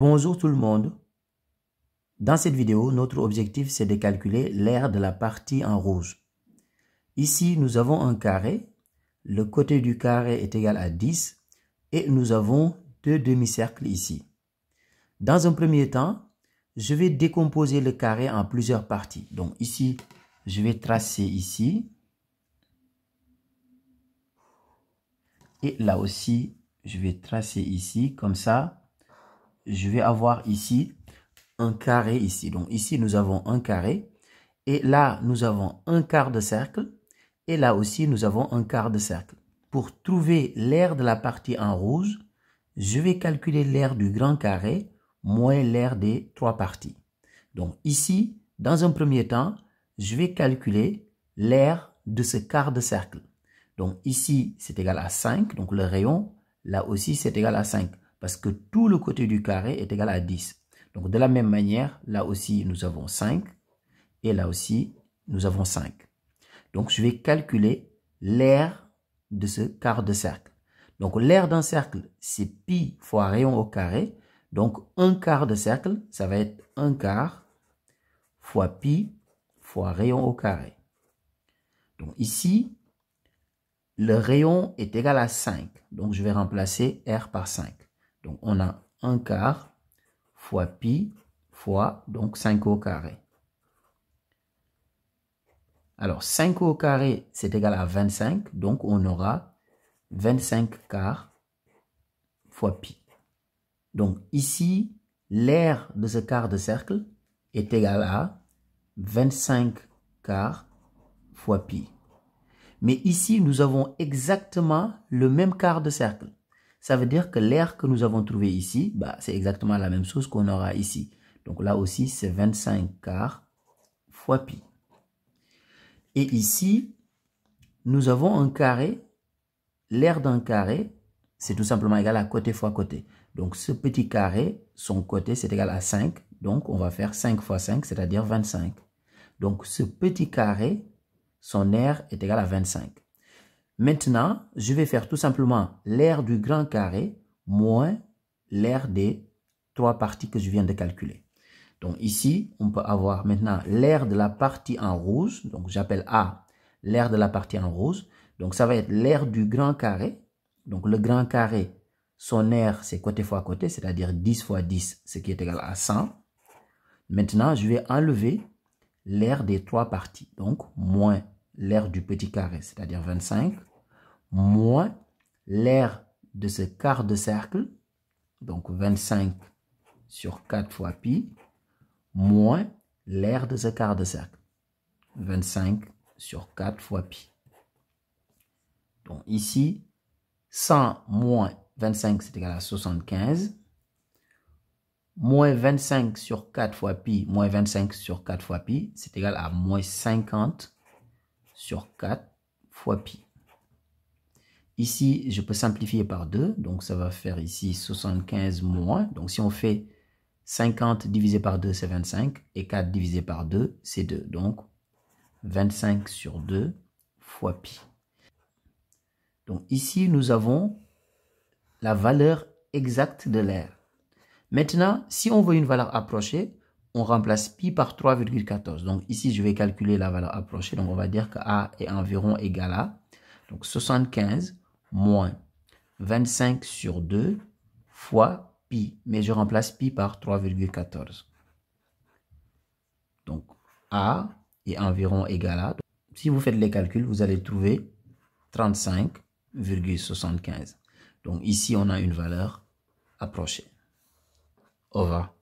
Bonjour tout le monde. Dans cette vidéo, notre objectif c'est de calculer l'aire de la partie en rouge. Ici, nous avons un carré. Le côté du carré est égal à 10 et nous avons deux demi-cercles ici. Dans un premier temps, je vais décomposer le carré en plusieurs parties. Donc ici, je vais tracer ici. Et là aussi, je vais tracer ici comme ça. Je vais avoir ici un carré ici. Donc ici, nous avons un carré. Et là, nous avons un quart de cercle. Et là aussi, nous avons un quart de cercle. Pour trouver l'aire de la partie en rouge, je vais calculer l'aire du grand carré moins l'aire des trois parties. Donc ici, dans un premier temps, je vais calculer l'aire de ce quart de cercle. Donc ici, c'est égal à 5. Donc le rayon, là aussi, c'est égal à 5. Parce que tout le côté du carré est égal à 10. Donc de la même manière, là aussi, nous avons 5. Et là aussi, nous avons 5. Donc je vais calculer l'aire de ce quart de cercle. Donc l'aire d'un cercle, c'est pi fois rayon au carré. Donc un quart de cercle, ça va être un quart fois pi fois rayon au carré. Donc ici, le rayon est égal à 5. Donc je vais remplacer R par 5. Donc on a un quart fois pi fois donc 5 au carré. Alors 5 au carré, c'est égal à 25. Donc on aura 25 quarts fois pi. Donc ici, l'aire de ce quart de cercle est égal à 25 quarts fois pi. Mais ici, nous avons exactement le même quart de cercle. Ça veut dire que l'aire que nous avons trouvé ici, c'est exactement la même chose qu'on aura ici. Donc là aussi, c'est 25 quarts fois pi. Et ici, nous avons un carré. L'aire d'un carré, c'est tout simplement égal à côté fois côté. Donc ce petit carré, son côté, c'est égal à 5. Donc on va faire 5 fois 5, c'est-à-dire 25. Donc ce petit carré, son aire est égal à 25. Maintenant, je vais faire tout simplement l'aire du grand carré moins l'aire des trois parties que je viens de calculer. Donc ici, on peut avoir maintenant l'aire de la partie en rouge. Donc j'appelle A l'aire de la partie en rouge. Donc ça va être l'aire du grand carré. Donc le grand carré, son aire, c'est côté fois côté, c'est-à-dire 10 fois 10, ce qui est égal à 100. Maintenant, je vais enlever l'aire des trois parties. Donc moins l'aire du petit carré, c'est-à-dire 25, moins l'aire de ce quart de cercle, donc 25 sur 4 fois pi, moins l'aire de ce quart de cercle, 25 sur 4 fois pi. Donc ici, 100 moins 25, c'est égal à 75. Moins 25 sur 4 fois pi, moins 25 sur 4 fois pi, c'est égal à moins 50 sur 4 fois pi. Ici, je peux simplifier par 2, donc ça va faire ici 75 moins. Donc si on fait 50 divisé par 2, c'est 25, et 4 divisé par 2, c'est 2. Donc 25 sur 2 fois pi. Donc ici, nous avons la valeur exacte de l'aire. Maintenant, si on veut une valeur approchée, on remplace pi par 3,14. Donc ici, je vais calculer la valeur approchée. Donc on va dire que A est environ égal à donc 75 moins 25 sur 2 fois pi. Mais je remplace pi par 3,14. Donc A est environ égal à... Donc, si vous faites les calculs, vous allez trouver 35,75. Donc ici, on a une valeur approchée. Au revoir.